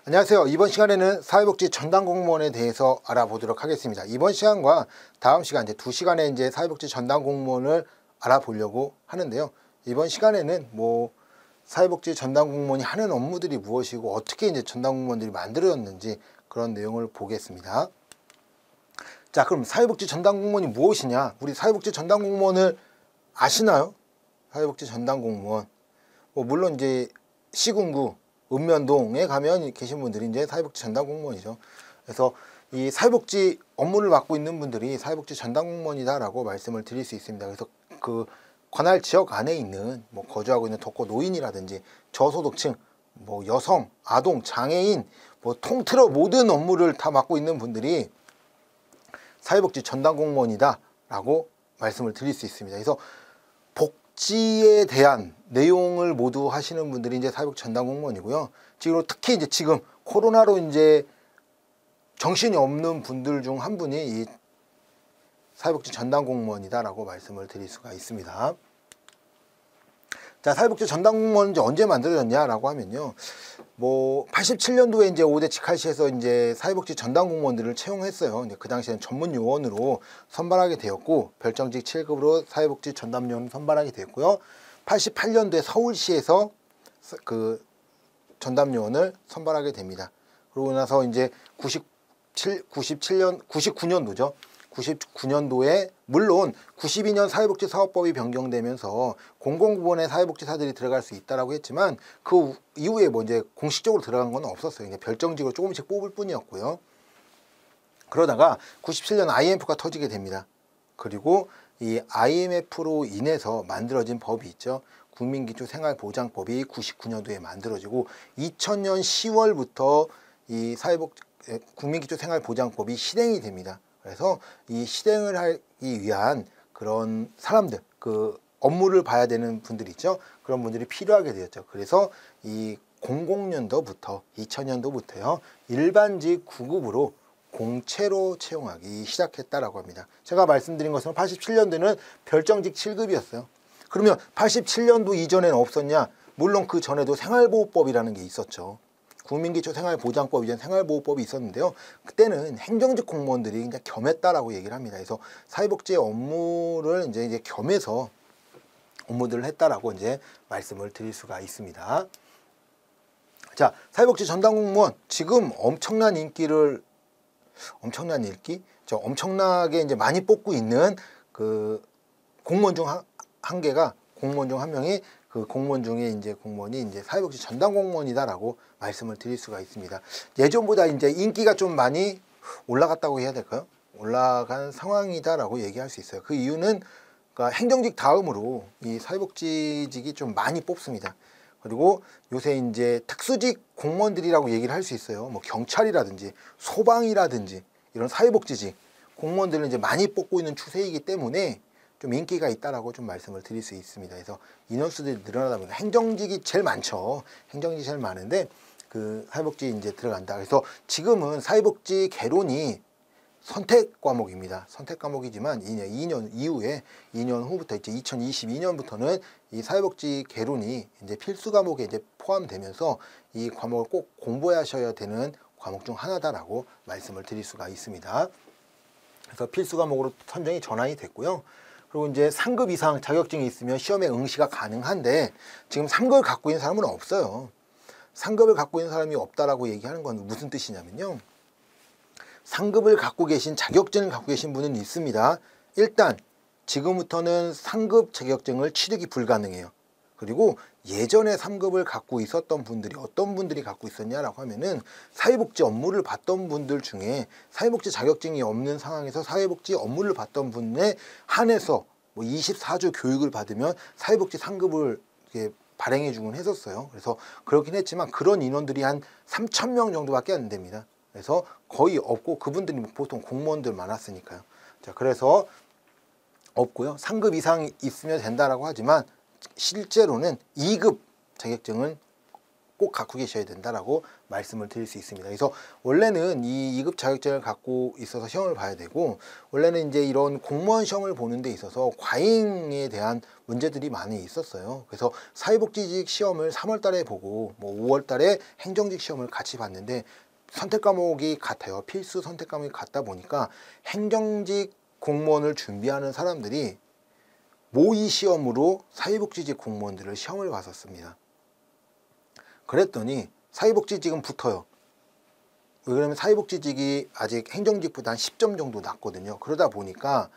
안녕하세요. 이번 시간에는 사회복지 전담 공무원에 대해서 알아보도록 하겠습니다. 이번 시간과 다음 시간 이제 2시간에 이제 사회복지 전담 공무원을 알아보려고 하는데요. 이번 시간에는 사회복지 전담 공무원이 하는 업무들이 무엇이고 어떻게 이제 전담 공무원들이 만들어졌는지 그런 내용을 보겠습니다. 자, 그럼 사회복지 전담 공무원이 무엇이냐? 우리 사회복지 전담 공무원을 아시나요? 사회복지 전담 공무원. 물론 이제 시군구 읍면동에 가면 계신 분들이 이제 사회복지 전담 공무원이죠. 그래서 이 사회복지 업무를 맡고 있는 분들이 사회복지 전담 공무원이다라고 말씀을 드릴 수 있습니다. 그래서 그 관할 지역 안에 있는 거주하고 있는 독거 노인이라든지 저소득층, 여성, 아동, 장애인, 통틀어 모든 업무를 다 맡고 있는 분들이 사회복지 전담 공무원이다라고 말씀을 드릴 수 있습니다. 그래서 복지에 대한 내용을 모두 하시는 분들이 이제 사회복지 전담 공무원이고요. 특히 이제 지금 코로나로 이제 정신이 없는 분들 중 한 분이 이 사회복지 전담 공무원이다라고 말씀을 드릴 수가 있습니다. 자, 사회복지 전담 공무원은 이제 언제 만들어졌냐라고 하면요. 87년도에 이제 5대 직할시에서 이제 사회복지 전담 공무원들을 채용했어요. 그 당시에는 전문 요원으로 선발하게 되었고, 별정직 7급으로 사회복지 전담 요원 선발하게 되었고요. 88년도에 서울시에서 그 전담 요원을 선발하게 됩니다. 그러고 나서 이제 99년도죠. 99년도에 물론 92년 사회복지 사업법이 변경되면서 공공부문에 사회복지사들이 들어갈 수 있다라고 했지만 그 이후에 이제 공식적으로 들어간 건 없었어요. 그냥 별정직으로 조금씩 뽑을 뿐이었고요. 그러다가 97년 IMF가 터지게 됩니다. 그리고 이 IMF로 인해서 만들어진 법이 있죠. 국민기초생활보장법이 99년도에 만들어지고 2000년 10월부터 이 국민기초생활보장법이 실행이 됩니다. 그래서 이 실행을 하기 위한 그런 사람들, 그 업무를 봐야 되는 분들 있죠. 그런 분들이 필요하게 되었죠. 그래서 이 00년도부터 2000년도부터요. 일반직 9급으로 공채로 채용하기 시작했다라고 합니다. 제가 말씀드린 것은 87년도에는 별정직 7급이었어요. 그러면 87년도 이전에는 없었냐? 물론 그 전에도 생활보호법이라는 게 있었죠. 국민기초생활보장법 이전 생활보호법이 있었는데요. 그때는 행정직 공무원들이 그냥 겸했다라고 얘기를 합니다. 그래서 사회복지 업무를 이제 겸해서 업무들을 했다라고 이제 말씀을 드릴 수가 있습니다. 자, 사회복지 전담 공무원 지금 엄청나게 이제 많이 뽑고 있는 그 공무원 중 한 명이 그 공무원 중에 이제 공무원이 이제 사회복지 전담 공무원이다라고 말씀을 드릴 수가 있습니다. 예전보다 이제 인기가 좀 많이 올라갔다고 해야 될까요? 올라간 상황이다라고 얘기할 수 있어요. 그 이유는 그러니까 행정직 다음으로 이 사회복지직이 좀 많이 뽑습니다. 그리고 요새 이제 특수직 공무원들이라고 얘기를 할 수 있어요. 경찰이라든지 소방이라든지 이런 사회복지직 공무원들은 이제 많이 뽑고 있는 추세이기 때문에 좀 인기가 있다라고 좀 말씀을 드릴 수 있습니다. 그래서 인원수들이 늘어나다 보니까 행정직이 제일 많죠. 행정직이 제일 많은데 그 사회복지 이제 들어간다. 그래서 지금은 사회복지 개론이 선택 과목입니다. 선택 과목이지만 2년 이후에 2년 후부터 이제 2022년부터는 이 사회복지 개론이 이제 필수 과목에 이제 포함되면서 이 과목을 꼭 공부하셔야 되는 과목 중 하나다라고 말씀을 드릴 수가 있습니다. 그래서 필수 과목으로 선정이 전환이 됐고요. 그리고 이제 3급 이상 자격증이 있으면 시험에 응시가 가능한데 지금 3급을 갖고 있는 사람은 없어요. 3급을 갖고 있는 사람이 없다라고 얘기하는 건 무슨 뜻이냐면요. 3급을 갖고 계신 자격증을 갖고 계신 분은 있습니다. 일단 지금부터는 3급 자격증을 취득이 불가능해요. 그리고 예전에 3급을 갖고 있었던 분들이 어떤 분들이 갖고 있었냐라고 하면은 사회복지 업무를 봤던 분들 중에 사회복지 자격증이 없는 상황에서 사회복지 업무를 봤던 분에 한해서 24주 교육을 받으면 사회복지 3급을 발행해 주곤 했었어요. 그래서 그렇긴 했지만 그런 인원들이 한 3,000명 정도밖에 안 됩니다. 그래서 거의 없고 그분들이 보통 공무원들 많았으니까요. 자, 그래서 없고요. 3급 이상 있으면 된다라고 하지만 실제로는 2급 자격증은 꼭 갖고 계셔야 된다라고 말씀을 드릴 수 있습니다. 그래서 원래는 이 2급 자격증을 갖고 있어서 시험을 봐야 되고, 원래는 이제 이런 공무원 시험을 보는 데 있어서 과잉에 대한 문제들이 많이 있었어요. 그래서 사회복지직 시험을 3월 달에 보고 뭐 5월 달에 행정직 시험을 같이 봤는데 선택 과목이 같아요. 필수 선택 과목이 같다 보니까 행정직 공무원을 준비하는 사람들이 모의 시험으로 사회복지직 공무원들을 시험을 봤었습니다. 그랬더니 사회복지직은 붙어요. 왜 그러면 사회복지직이 아직 행정직보다 한 10점 정도 낮거든요. 그러다 보니까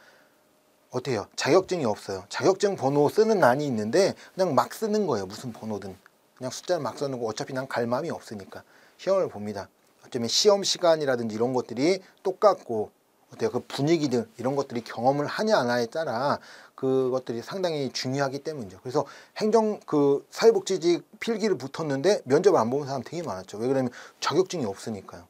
어때요? 자격증이 없어요. 자격증 번호 쓰는 난이 있는데 그냥 막 쓰는 거예요. 무슨 번호든. 그냥 숫자를 막 써놓고 어차피 난 갈 마음이 없으니까 시험을 봅니다. 어쩌면 시험 시간이라든지 이런 것들이 똑같고, 어때요? 그 분위기들 이런 것들이 경험을 하냐 안 하냐에 따라 그것들이 상당히 중요하기 때문이죠. 그래서 사회복지직 필기를 붙었는데 면접을 안 보는 사람 되게 많았죠. 왜 그러면 자격증이 없으니까요.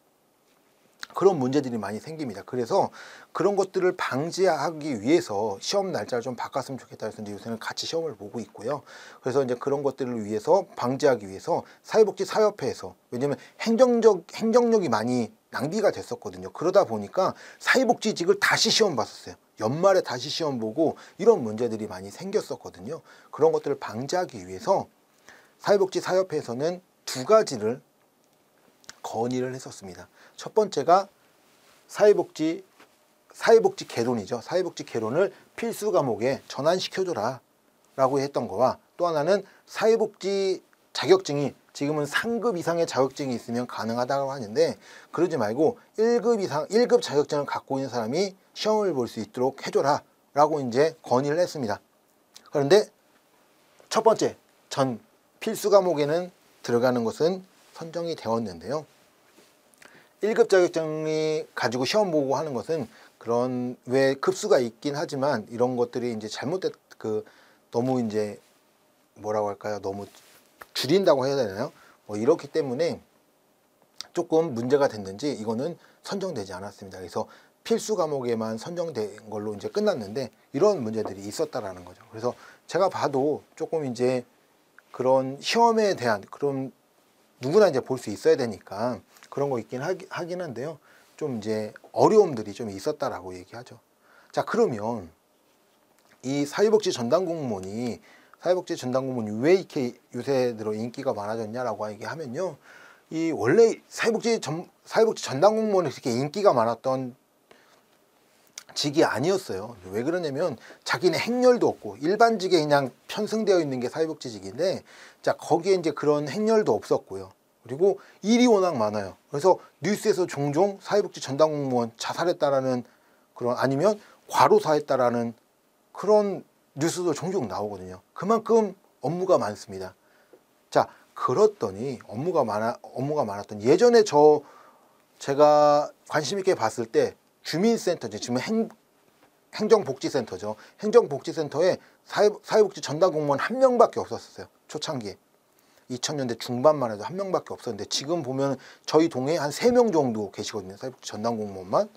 그런 문제들이 많이 생깁니다. 그래서 그런 것들을 방지하기 위해서 시험 날짜를 좀 바꿨으면 좋겠다 해서 이제 요새는 같이 시험을 보고 있고요. 그래서 이제 그런 것들을 위해서 방지하기 위해서 사회복지사협회에서, 왜냐하면 행정력이 많이 낭비가 됐었거든요. 그러다 보니까 사회복지직을 다시 시험 봤었어요. 연말에 다시 시험 보고 이런 문제들이 많이 생겼었거든요. 그런 것들을 방지하기 위해서 사회복지사협회에서는 두 가지를 건의를 했었습니다. 첫 번째가 사회복지 개론이죠. 사회복지 개론을 필수 과목에 전환시켜줘라 라고 했던 거와, 또 하나는 사회복지 자격증이 지금은 3급 이상의 자격증이 있으면 가능하다고 하는데, 그러지 말고 1급 자격증을 갖고 있는 사람이 시험을 볼 수 있도록 해줘라 라고 이제 건의를 했습니다. 그런데 첫 번째 전 필수 과목에는 들어가는 것은 선정이 되었는데요. 1급 자격증이 가지고 시험 보고 하는 것은 그런 왜 급수가 있긴 하지만 이런 것들이 이제 너무 이제 뭐라고 할까요? 너무 줄인다고 해야 되나요? 뭐 이렇기 때문에 조금 문제가 됐는지 이거는 선정되지 않았습니다. 그래서 필수 과목에만 선정된 걸로 이제 끝났는데 이런 문제들이 있었다라는 거죠. 그래서 제가 봐도 조금 이제 그런 시험에 대한 그런 누구나 이제 볼 수 있어야 되니까 그런 거 있긴 하긴 한데요. 좀 이제 어려움들이 좀 있었다라고 얘기하죠. 자, 그러면 이 사회복지 전담 공무원이 왜 이렇게 요새 들어 인기가 많아졌냐라고 얘기하면요. 이 원래 사회복지 전담 공무원이 그렇게 인기가 많았던 직이 아니었어요. 왜 그러냐면 자기네 행렬도 없고 일반직에 그냥 편승되어 있는 게 사회복지직인데, 자, 거기에 이제 그런 행렬도 없었고요. 그리고 일이 워낙 많아요. 그래서 뉴스에서 종종 사회복지 전담 공무원 자살했다라는 그런, 아니면 과로사했다라는 그런 뉴스도 종종 나오거든요. 그만큼 업무가 많습니다. 자, 그렇더니 업무가 많았던 예전에 제가 관심 있게 봤을 때 주민센터죠. 지금 행정복지센터죠. 행정복지센터에 사회복지 전담 공무원 한 명밖에 없었어요. 초창기에. 2000년대 중반만 해도 한 명밖에 없었는데 지금 보면 저희 동에 한 3명 정도 계시거든요. 사회복지 전담 공무원만.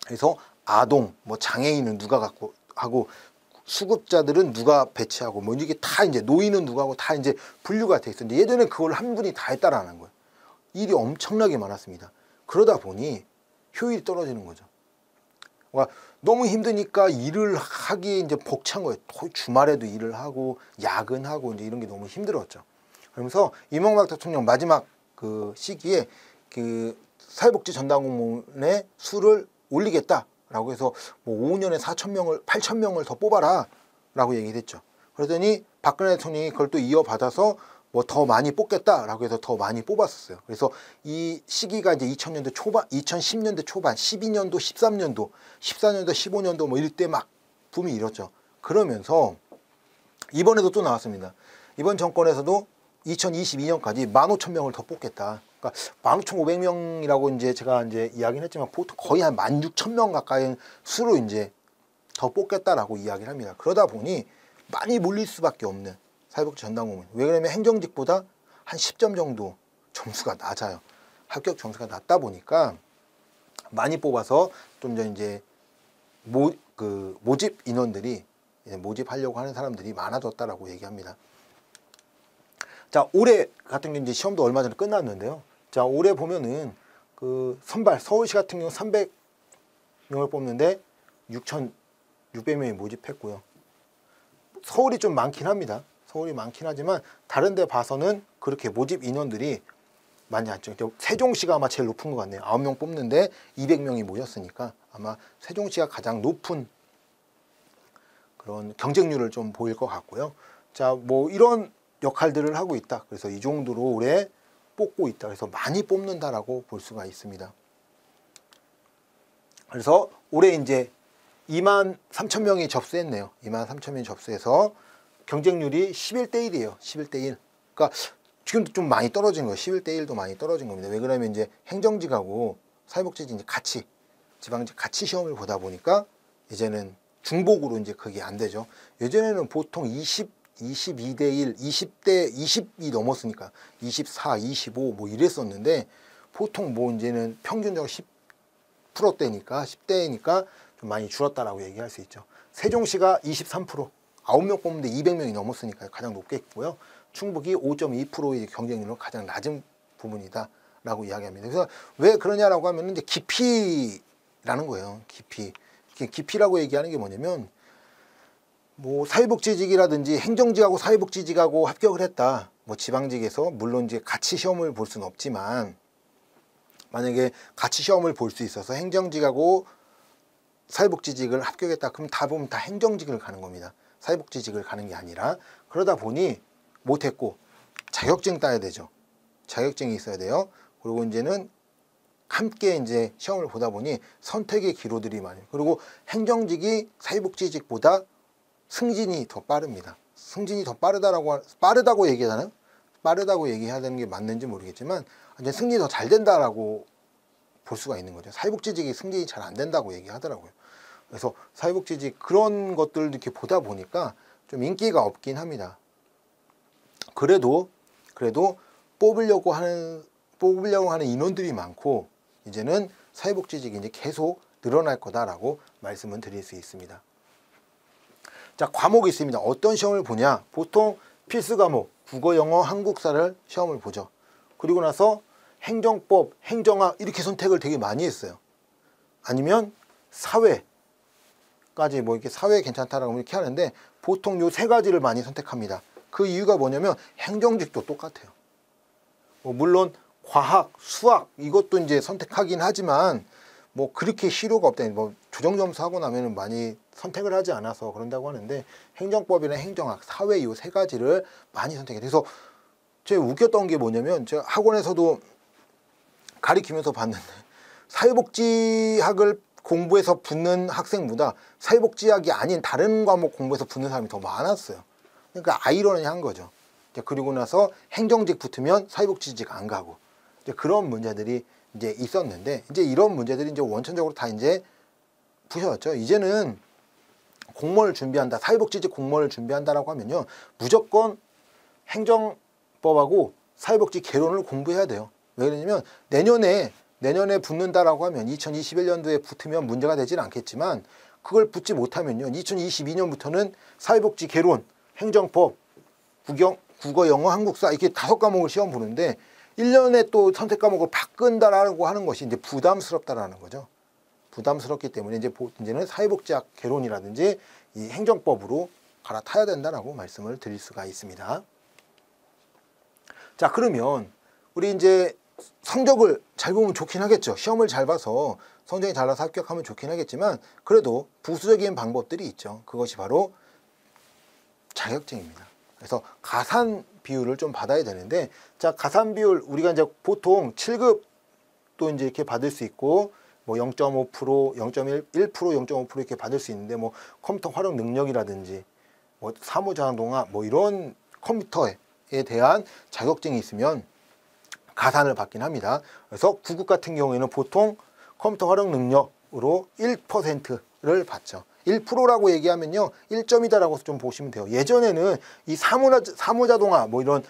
그래서 아동, 뭐 장애인은 누가 갖고 하고, 수급자들은 누가 배치하고, 뭐 이게 다 이제 노인은 누가 하고 다 이제 분류가 돼 있었는데 예전에 그걸 한 분이 다 했다라는 거예요. 일이 엄청나게 많았습니다. 그러다 보니 효율이 떨어지는 거죠. 그러니까 너무 힘드니까 일을 하기 이제 벅찬 거예요. 주말에도 일을 하고 야근하고 이제 이런 게 너무 힘들었죠. 그러면서 이명박 대통령 마지막 그 시기에 그 사회복지 전담 공무원의 수를 올리겠다라고 해서 뭐 5년에 8,000명을 더 뽑아라 라고 얘기를 했죠. 그러더니 박근혜 대통령이 그걸 또 이어받아서 뭐 더 많이 뽑겠다라고 해서 더 많이 뽑았었어요. 그래서 이 시기가 이제 2000년대 초반, 2010년대 초반, 12년도, 13년도, 14년도, 15년도 뭐 이럴 때 막 붐이 일었죠. 그러면서 이번에도 또 나왔습니다. 이번 정권에서도 2022년까지 15,000명을 더 뽑겠다. 그러니까 15,500명이라고 이제 제가 이제 이야기는 했지만 보통 거의 한 16,000명 가까이 수로 이제 더 뽑겠다라고 이야기를 합니다. 그러다 보니 많이 몰릴 수밖에 없는 사회복지 전담 공무원. 왜 그러냐면 행정직보다 한 10점 정도 점수가 낮아요. 합격 점수가 낮다 보니까 많이 뽑아서 좀 더 이제 모집 인원들이 모집하려고 하는 사람들이 많아졌다라고 얘기합니다. 자, 올해 같은 경우 이제 시험도 얼마 전에 끝났는데요. 자, 올해 보면은 그 선발 서울시 같은 경우 300명을 뽑는데 6,600명이 모집했고요. 서울이 좀 많긴 합니다. 서울이 많긴 하지만 다른 데 봐서는 그렇게 모집 인원들이 많지 않죠. 세종시가 아마 제일 높은 것 같네요. 9명 뽑는데 200명이 모였으니까 아마 세종시가 가장 높은 그런 경쟁률을 좀 보일 것 같고요. 자, 뭐 이런 역할들을 하고 있다. 그래서 이 정도로 올해 뽑고 있다. 그래서 많이 뽑는다라고 볼 수가 있습니다. 그래서 올해 이제 23,000명이 접수했네요. 23,000명이 접수해서 경쟁률이 11대 1이에요. 11대 1. 그러니까 지금도 좀 많이 떨어진 거예요. 11대 1도 많이 떨어진 겁니다. 왜 그러면 이제 행정직하고 사회복지직 이제 같이 지방직 같이 시험을 보다 보니까 이제는 중복으로 이제 그게 안 되죠. 예전에는 보통 22대 1, 20대 20이 넘었으니까 24, 25 뭐 이랬었는데 보통 뭐 이제는 평균적으로 10%대니까 10대니까 좀 많이 줄었다라고 얘기할 수 있죠. 세종시가 23%, 9명 뽑는데 200명이 넘었으니까 가장 높게 있고요. 충북이 5.2%의 경쟁률은 가장 낮은 부분이다라고 이야기합니다. 그래서 왜 그러냐라고 하면 이제 깊이라는 거예요. 깊이라고 얘기하는 게 뭐냐면 뭐 사회복지직이라든지 행정직하고 사회복지직하고 합격을 했다. 뭐 지방직에서 물론 이제 같이 시험을 볼 수는 없지만 만약에 같이 시험을 볼 수 있어서 행정직하고 사회복지직을 합격했다. 그럼 다 보면 다 행정직을 가는 겁니다. 사회복지직을 가는 게 아니라 그러다 보니 못했고 자격증 따야 되죠. 자격증이 있어야 돼요. 그리고 이제는 함께 이제 시험을 보다 보니 선택의 기로들이 많아요. 그리고 행정직이 사회복지직보다 승진이 더 빠릅니다. 승진이 더 빠르다고 얘기하잖아요. 빠르다고 얘기해야 되는 게 맞는지 모르겠지만 이제 승진이 더 잘 된다라고 볼 수가 있는 거죠. 사회복지직이 승진이 잘 안 된다고 얘기하더라고요. 그래서 사회복지직 그런 것들 이렇게 보다 보니까 좀 인기가 없긴 합니다. 그래도 뽑으려고 하는 인원들이 많고 이제는 사회복지직이 이제 계속 늘어날 거다라고 말씀을 드릴 수 있습니다. 자, 과목이 있습니다. 어떤 시험을 보냐? 보통 필수 과목 국어, 영어, 한국사를 시험을 보죠. 그리고 나서 행정법, 행정학 이렇게 선택을 되게 많이 했어요. 아니면 사회까지 뭐 이렇게 사회 괜찮다라고 이렇게 하는데 보통 요 세 가지를 많이 선택합니다. 그 이유가 뭐냐면 행정직도 똑같아요. 물론 과학, 수학 이것도 이제 선택하긴 하지만 뭐 그렇게 실효가 없다. 뭐 조정 점수 하고 나면은 많이 선택을 하지 않아서 그런다고 하는데 행정법이나 행정학, 사회 이 세 가지를 많이 선택해요. 그래서 제가 웃겼던 게 뭐냐면 제가 학원에서도 가리키면서 봤는데 사회복지학을 공부해서 붙는 학생보다 사회복지학이 아닌 다른 과목 공부해서 붙는 사람이 더 많았어요. 그러니까 아이러니한 거죠. 그리고 나서 행정직 붙으면 사회복지직 안 가고 이제 그런 문제들이 이제 있었는데 이제 이런 문제들이 이제 원천적으로 다 이제 부셔졌죠. 이제는 공무원을 준비한다, 사회복지직 공무원을 준비한다라고 하면요 무조건 행정법하고 사회복지 개론을 공부해야 돼요. 왜 그러냐면 내년에 붙는다라고 하면 2021년도에 붙으면 문제가 되지는 않겠지만 그걸 붙지 못하면요 2022년부터는 사회복지 개론, 행정법, 국어, 영어, 한국사 이렇게 5과목을 시험 보는데 1년에 또 선택 과목을 바꾼다라고 하는 것이 이제 부담스럽다라는 거죠. 부담스럽기 때문에 이제는 사회복지학 개론이라든지 이 행정법으로 갈아타야 된다라고 말씀을 드릴 수가 있습니다. 자, 그러면 우리 이제 성적을 잘 보면 좋긴 하겠죠. 시험을 잘 봐서 성적이 잘 나서 합격하면 좋긴 하겠지만 그래도 부수적인 방법들이 있죠. 그것이 바로 자격증입니다. 그래서 가산 비율을 좀 받아야 되는데 자, 가산 비율 우리가 이제 보통 7급도 이제 이렇게 받을 수 있고 뭐 0.5%, 0.1%, 0.5% 이렇게 받을 수 있는데 뭐 컴퓨터 활용 능력이라든지 뭐 사무자동화 뭐 이런 컴퓨터에 대한 자격증이 있으면 가산을 받긴 합니다. 그래서 9급 같은 경우에는 보통 컴퓨터 활용 능력으로 1%를 받죠. 1%라고 얘기하면요 1점이다라고 좀 보시면 돼요. 예전에는 이 사무자동화 뭐 이런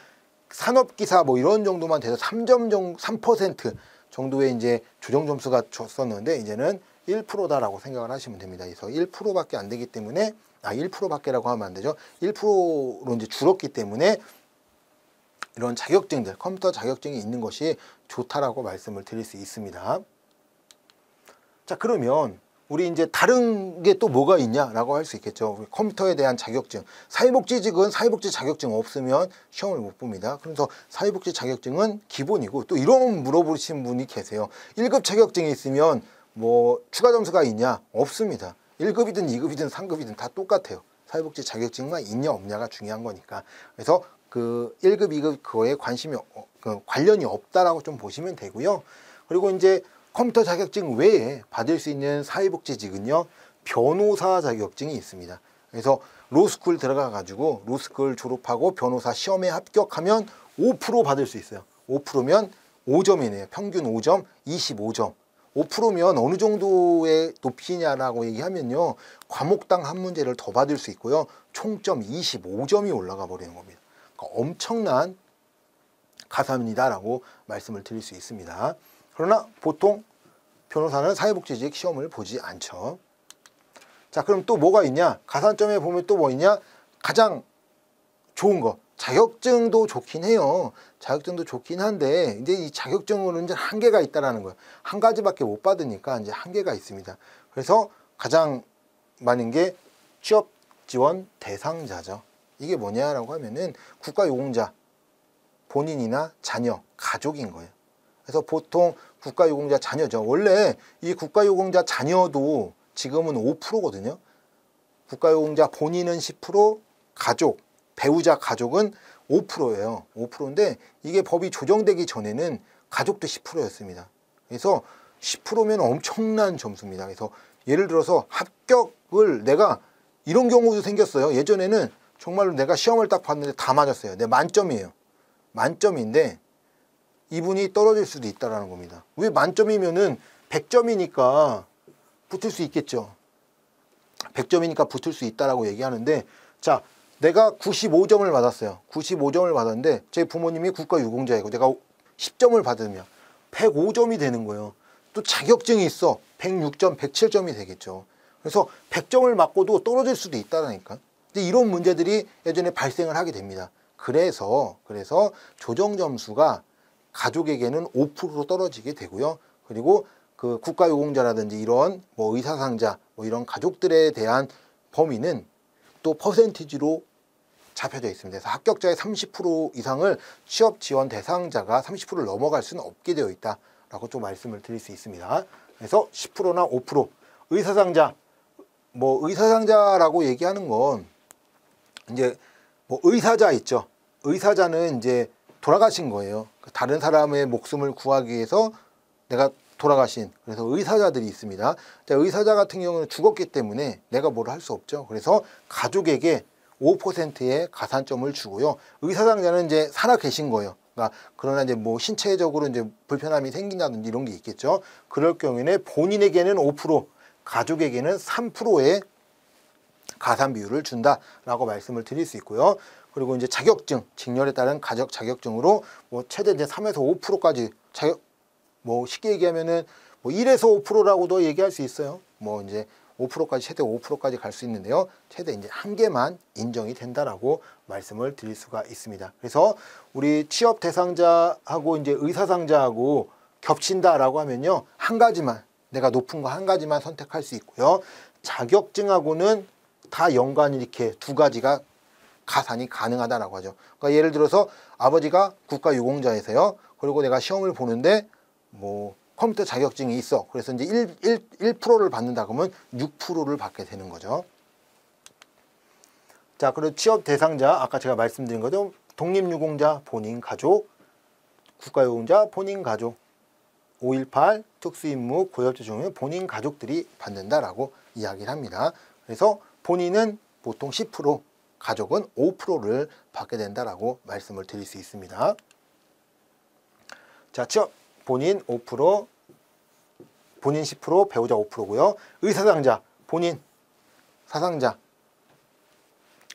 산업기사 뭐 이런 정도만 돼서 3% 정도의 이제 조정 점수가 줬었는데 이제는 1%다라고 생각을 하시면 됩니다. 그래서 1%밖에 안 되기 때문에 1%밖에라고 하면 안 되죠. 1%로 이제 줄었기 때문에 이런 자격증들, 컴퓨터 자격증이 있는 것이 좋다라고 말씀을 드릴 수 있습니다. 자, 그러면 우리 이제 다른 게 또 뭐가 있냐라고 할 수 있겠죠. 컴퓨터에 대한 자격증, 사회복지직은 사회복지 자격증 없으면 시험을 못 봅니다. 그래서 사회복지 자격증은 기본이고, 또 이런 물어보신 분이 계세요. 1급 자격증이 있으면 뭐 추가 점수가 있냐? 없습니다. 1급이든 2급이든 3급이든 다 똑같아요. 사회복지 자격증만 있냐 없냐가 중요한 거니까. 그래서 그 1급, 2급 그거에 관련이 없다라고 좀 보시면 되고요. 그리고 이제 컴퓨터 자격증 외에 받을 수 있는 사회복지직은요, 변호사 자격증이 있습니다. 그래서 로스쿨 들어가 가지고 로스쿨 졸업하고 변호사 시험에 합격하면 5% 받을 수 있어요. 5%면 5점이네요. 평균 5점, 25점. 5%면 어느 정도의 높이냐라고 얘기하면요, 과목당 한 문제를 더 받을 수 있고요, 총점 25점이 올라가 버리는 겁니다. 그러니까 엄청난 가산이다라고 말씀을 드릴 수 있습니다. 그러나 보통 변호사는 사회복지직 시험을 보지 않죠. 자, 그럼 또 뭐가 있냐? 가산점에 보면 또 뭐 있냐? 가장 좋은 거, 자격증도 좋긴 해요. 자격증도 좋긴 한데 이제 이 자격증으로는 이제 한계가 있다라는 거예요. 한 가지밖에 못 받으니까 이제 한계가 있습니다. 그래서 가장 많은 게 취업 지원 대상자죠. 이게 뭐냐라고 하면은 국가유공자, 본인이나 자녀, 가족인 거예요. 그래서 보통 국가유공자 자녀죠. 원래 이 국가유공자 자녀도 지금은 5%거든요. 국가유공자 본인은 10%, 가족, 배우자 가족은 5%예요. 5%인데 이게 법이 조정되기 전에는 가족도 10%였습니다. 그래서 10%면 엄청난 점수입니다. 그래서 예를 들어서 합격을 내가 이런 경우도 생겼어요. 예전에는 정말로 내가 시험을 딱 봤는데 다 맞았어요. 내 만점이에요. 만점인데 이분이 떨어질 수도 있다는 겁니다. 왜 만점이면은 100점이니까 붙을 수 있겠죠. 100점이니까 붙을 수 있다라고 얘기하는데, 자, 내가 95점을 받았어요. 95점을 받았는데 제 부모님이 국가유공자이고 내가 10점을 받으면 105점이 되는 거예요. 또 자격증이 있어. 106점, 107점이 되겠죠. 그래서 100점을 맞고도 떨어질 수도 있다라니까. 근데 이런 문제들이 예전에 발생을 하게 됩니다. 그래서 조정 점수가 가족에게는 5%로 떨어지게 되고요. 그리고 그 국가유공자라든지 이런 뭐 의사상자, 뭐 이런 가족들에 대한 범위는 또 퍼센티지로 잡혀져 있습니다. 그래서 합격자의 30% 이상을 취업 지원 대상자가 30%를 넘어갈 수는 없게 되어 있다라고 좀 말씀을 드릴 수 있습니다. 그래서 10%나 5%, 의사상자, 뭐 의사상자라고 얘기하는 건 이제 뭐 의사자 있죠. 의사자는 이제 돌아가신 거예요. 다른 사람의 목숨을 구하기 위해서 내가 돌아가신, 그래서 의사자들이 있습니다. 자, 의사자 같은 경우는 죽었기 때문에 내가 뭘 할 수 없죠. 그래서 가족에게 5%의 가산점을 주고요. 의사상자는 이제 살아 계신 거예요. 그러나 이제 뭐 신체적으로 이제 불편함이 생긴다든지 이런 게 있겠죠. 그럴 경우에는 본인에게는 5%, 가족에게는 3%의 가산 비율을 준다라고 말씀을 드릴 수 있고요. 그리고 이제 자격증, 직렬에 따른 가족 자격증으로 뭐 최대 이제 3에서 5%까지 뭐 쉽게 얘기하면은 뭐 1에서 5%라고도 얘기할 수 있어요. 뭐 이제 5%까지 최대 5%까지 갈 수 있는데요. 최대 이제 한 개만 인정이 된다라고 말씀을 드릴 수가 있습니다. 그래서 우리 취업 대상자하고 이제 의사상자하고 겹친다라고 하면요, 한 가지만, 내가 높은 거 한 가지만 선택할 수 있고요. 자격증하고는 다 연관이 이렇게 두 가지가 가산이 가능하다라고 하죠. 그러니까 예를 들어서 아버지가 국가유공자에서요. 그리고 내가 시험을 보는데 뭐 컴퓨터 자격증이 있어. 그래서 이제 1%를 받는다 그러면 6%를 받게 되는 거죠. 자, 그리고 취업 대상자, 아까 제가 말씀드린 거죠. 독립유공자 본인 가족, 국가유공자 본인 가족, 5.18 특수임무 고엽제 중에 본인 가족들이 받는다라고 이야기를 합니다. 그래서 본인은 보통 10%, 가족은 5%를 받게 된다라고 말씀을 드릴 수 있습니다. 자, 취업 본인 5%, 본인 10%, 배우자 5%고요. 의사상자, 본인, 사상자,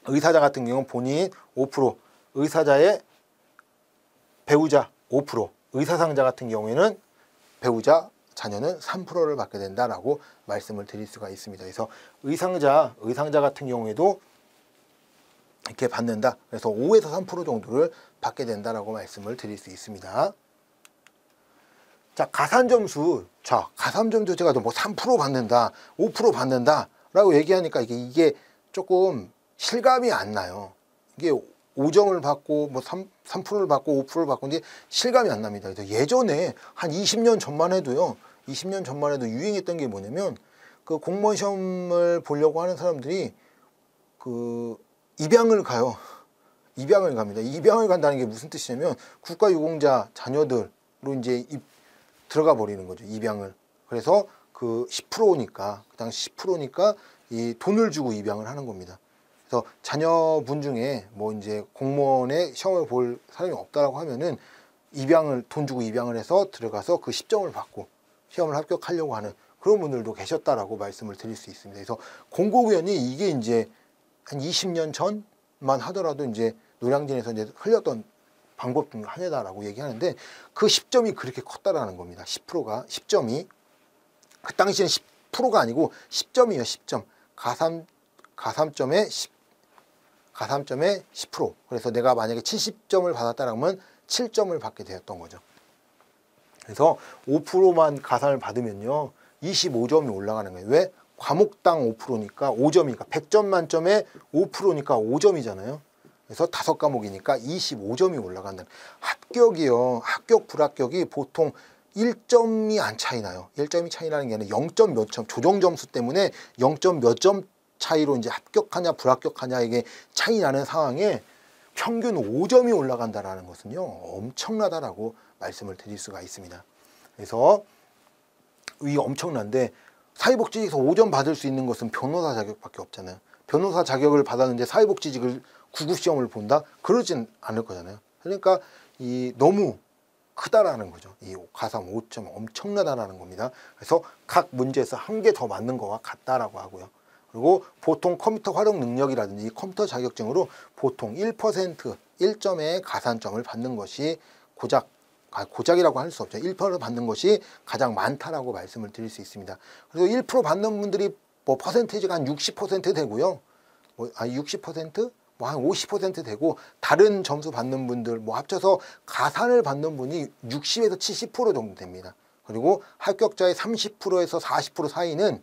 의사자 같은 경우는 본인 5%, 의사자의 배우자 5%, 의사상자 같은 경우에는 배우자, 자녀는 3%를 받게 된다라고 말씀을 드릴 수가 있습니다. 그래서 의상자 같은 경우에도 이렇게 받는다. 그래서 5에서 3% 정도를 받게 된다라고 말씀을 드릴 수 있습니다. 자, 가산점수. 자, 가산점수 제가 뭐 3% 받는다, 5% 받는다라고 얘기하니까 이게 조금 실감이 안 나요. 이게 5점을 받고 뭐 3%를 받고 5%를 받고 이제 실감이 안 납니다. 그래서 예전에 한 20년 전만 해도요. 20년 전만 해도 유행했던 게 뭐냐면 그 공무원 시험을 보려고 하는 사람들이 그 입양을 가요. 입양을 갑니다. 입양을 간다는 게 무슨 뜻이냐면 국가유공자 자녀들로 이제 들어가 버리는 거죠. 입양을. 그래서 그 10%니까 그 당시 10%니까 이 돈을 주고 입양을 하는 겁니다. 그래서 자녀분 중에 뭐 이제 공무원의 시험을 볼 사람이 없다라고 하면은 입양을 돈 주고 입양을 해서 들어가서 그 10점을 받고 시험을 합격하려고 하는 그런 분들도 계셨다라고 말씀을 드릴 수 있습니다. 그래서 공고위원이 이게 이제 한 20년 전만 하더라도 이제 노량진에서 이제 흘렸던 방법 중 하나다라고 얘기하는데 그 10점이 그렇게 컸다라는 겁니다. 10%가 10점이 그 당시에는 10%가 아니고 10점이에요. 10점 가산점의 10%. 그래서 내가 만약에 70점을 받았다라면 7점을 받게 되었던 거죠. 그래서 5%만 가산을 받으면요 25점이 올라가는 거예요. 왜? 과목당 5%니까 5점이니까 100점 만점에 5%니까 5점이잖아요. 그래서 5과목이니까 25점이 올라간다. 합격이요. 합격 불합격이 보통 1점이 안 차이 나요. 1점이 차이 나는 게 아니라 0점 몇 점 조정 점수 때문에 0점 몇 점 차이로 이제 합격하냐 불합격하냐 이게 차이 나는 상황에 평균 5점이 올라간다라는 것은요 엄청나다라고 말씀을 드릴 수가 있습니다. 그래서 이 엄청난데 사회복지직에서 5점 받을 수 있는 것은 변호사 자격밖에 없잖아요. 변호사 자격을 받았는데 사회복지직을 구급시험을 본다? 그러진 않을 거잖아요. 그러니까 이 너무 크다라는 거죠. 이 가산 5점 엄청나다라는 겁니다. 그래서 각 문제에서 한 개 더 맞는 거와 같다라고 하고요. 그리고 보통 컴퓨터 활용 능력이라든지 컴퓨터 자격증으로 보통 1% 1점의 가산점을 받는 것이 고작이라고 할 수 없죠. 1% 받는 것이 가장 많다라고 말씀을 드릴 수 있습니다. 그래서 1% 받는 분들이 뭐 퍼센테이지가 한 60% 되고요. 뭐 60%? 뭐 한 50% 되고 다른 점수 받는 분들 뭐 합쳐서 가산을 받는 분이 60에서 70% 정도 됩니다. 그리고 합격자의 30%에서 40% 사이는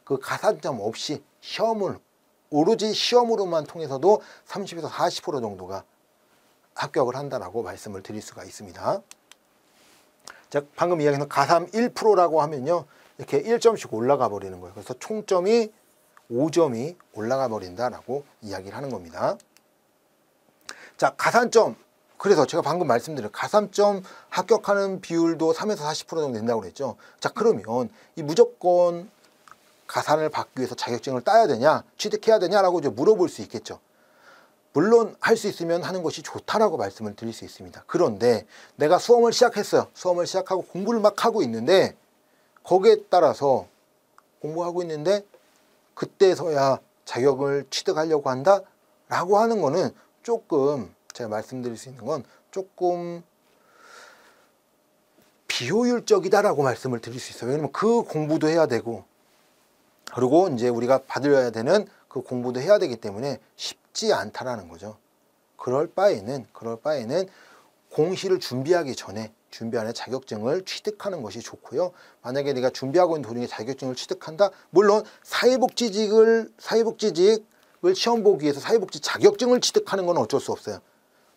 그 가산점 없이 시험을 오로지 시험으로만 통해서도 30에서 40% 정도가 합격을 한다라고 말씀을 드릴 수가 있습니다. 자, 방금 이야기한 가산 1%라고 하면요. 이렇게 1점씩 올라가 버리는 거예요. 그래서 총점이 5점이 올라가 버린다라고 이야기를 하는 겁니다. 자, 가산점. 그래서 제가 방금 말씀드린 가산점 합격하는 비율도 3에서 40% 정도 된다고 그랬죠. 자, 그러면 이 무조건 가산을 받기 위해서 자격증을 따야 되냐, 취득해야 되냐라고 이제 물어볼 수 있겠죠. 물론 할 수 있으면 하는 것이 좋다라고 말씀을 드릴 수 있습니다. 그런데 내가 수험을 시작했어요. 수험을 시작하고 공부를 막 하고 있는데 거기에 따라서 공부하고 있는데 그때서야 자격을 취득하려고 한다라고 하는 거는 조금 제가 말씀드릴 수 있는 건 조금 비효율적이다라고 말씀을 드릴 수 있어요. 왜냐면 그 공부도 해야 되고 그리고 이제 우리가 받아야 되는 그 공부도 해야 되기 때문에 쉽지 않다라는 거죠. 그럴 바에는 공시를 준비하기 전에 자격증을 취득하는 것이 좋고요. 만약에 내가 준비하고 있는 도중에 자격증을 취득한다? 물론 사회복지직을 시험 보기 위해서 사회복지 자격증을 취득하는 건 어쩔 수 없어요.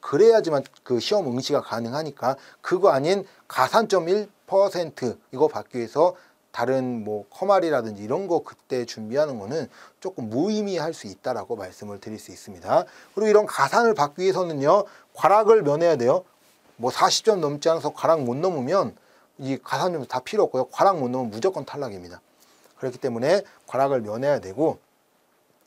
그래야지만 그 시험 응시가 가능하니까 그거 아닌 가산점 1% 이거 받기 위해서 다른 뭐 커말이라든지 이런 거 그때 준비하는 거는 조금 무의미할 수 있다라고 말씀을 드릴 수 있습니다. 그리고 이런 가산을 받기 위해서는요. 과락을 면해야 돼요. 뭐 40점 넘지 않아서 과락 못 넘으면 이 가산점도 다 필요 없고요. 과락 못 넘으면 무조건 탈락입니다. 그렇기 때문에 과락을 면해야 되고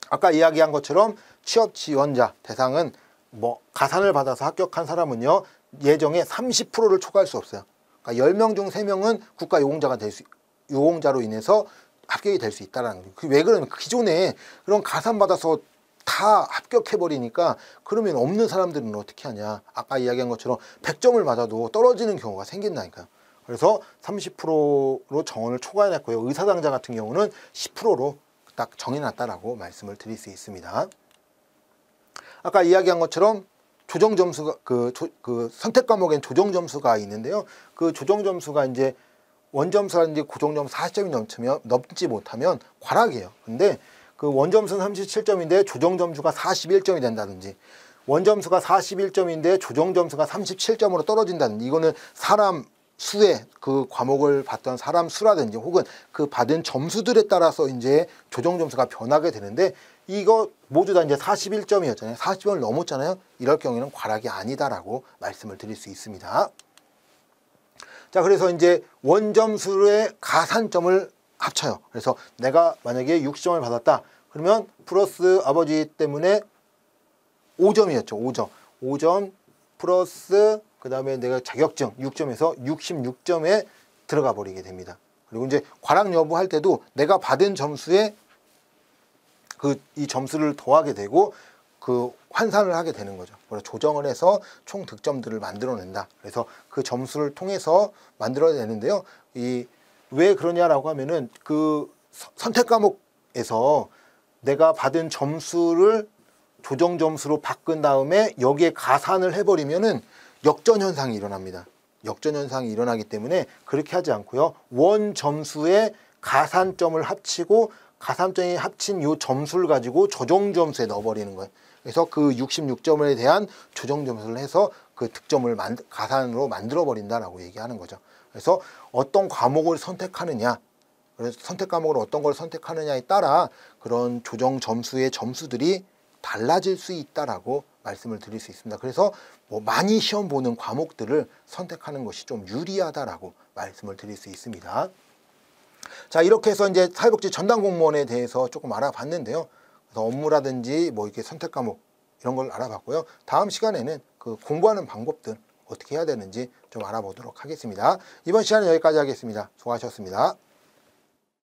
아까 이야기한 것처럼 취업 지원자 대상은 뭐 가산을 받아서 합격한 사람은요. 예정에 30%를 초과할 수 없어요. 그러니까 10명 중 3명은 국가 유공자로 인해서 합격이 될 수 있다라는 거예요. 왜 그러냐면 기존에 그런 가산 받아서 다 합격해버리니까 그러면 없는 사람들은 어떻게 하냐. 아까 이야기한 것처럼 100점을 맞아도 떨어지는 경우가 생긴다니까요. 그래서 30%로 정원을 초과해놨고요. 의사당자 같은 경우는 10%로 딱 정해놨다라고 말씀을 드릴 수 있습니다. 아까 이야기한 것처럼 조정 점수가 그 선택 과목엔 조정 점수가 있는데요. 그 조정 점수가 이제 원점수라든지 고정점수 40점이 넘지 못하면 과락이에요. 근데 그 원점수는 37점인데 조정 점수가 41점이 된다든지, 원점수가 41점인데 조정 점수가 37점으로 떨어진다든지, 이거는 사람 수의 그 과목을 봤던 사람 수라든지 혹은 그 받은 점수들에 따라서 이제 조정 점수가 변하게 되는데, 이거 모두 다 이제 41점이었잖아요. 40점을 넘었잖아요. 이럴 경우에는 과락이 아니다라고 말씀을 드릴 수 있습니다. 자, 그래서 이제 원점수의 가산점을 합쳐요. 그래서 내가 만약에 60점을 받았다. 그러면 플러스 아버지 때문에 5점이었죠. 5점. 5점 플러스 그 다음에 내가 자격증 6점에서 66점에 들어가 버리게 됩니다. 그리고 이제 과락 여부 할 때도 내가 받은 점수에 이 점수를 더하게 되고 그 환산을 하게 되는 거죠. 그래서 조정을 해서 총 득점들을 만들어낸다. 그래서 그 점수를 통해서 만들어내는데요. 왜 그러냐라고 하면은 그 선택 과목에서 내가 받은 점수를 조정 점수로 바꾼 다음에 여기에 가산을 해버리면은 역전 현상이 일어납니다. 역전 현상이 일어나기 때문에 그렇게 하지 않고요. 원 점수의 가산점을 합치고 가산점이 합친 요 점수를 가지고 조정 점수에 넣어버리는 거예요. 그래서 그 66점에 대한 조정 점수를 해서 그 득점을 가산으로 만들어 버린다라고 얘기하는 거죠. 그래서 어떤 과목을 선택하느냐, 그래서 선택 과목을 어떤 걸 선택하느냐에 따라 그런 조정 점수의 점수들이 달라질 수 있다라고 말씀을 드릴 수 있습니다. 그래서 뭐 많이 시험 보는 과목들을 선택하는 것이 좀 유리하다라고 말씀을 드릴 수 있습니다. 자, 이렇게 해서 이제 사회복지 전담 공무원에 대해서 조금 알아봤는데요. 그래서 업무라든지 뭐 이렇게 선택 과목 이런 걸 알아봤고요. 다음 시간에는 그 공부하는 방법들 어떻게 해야 되는지 좀 알아보도록 하겠습니다. 이번 시간은 여기까지 하겠습니다. 수고하셨습니다.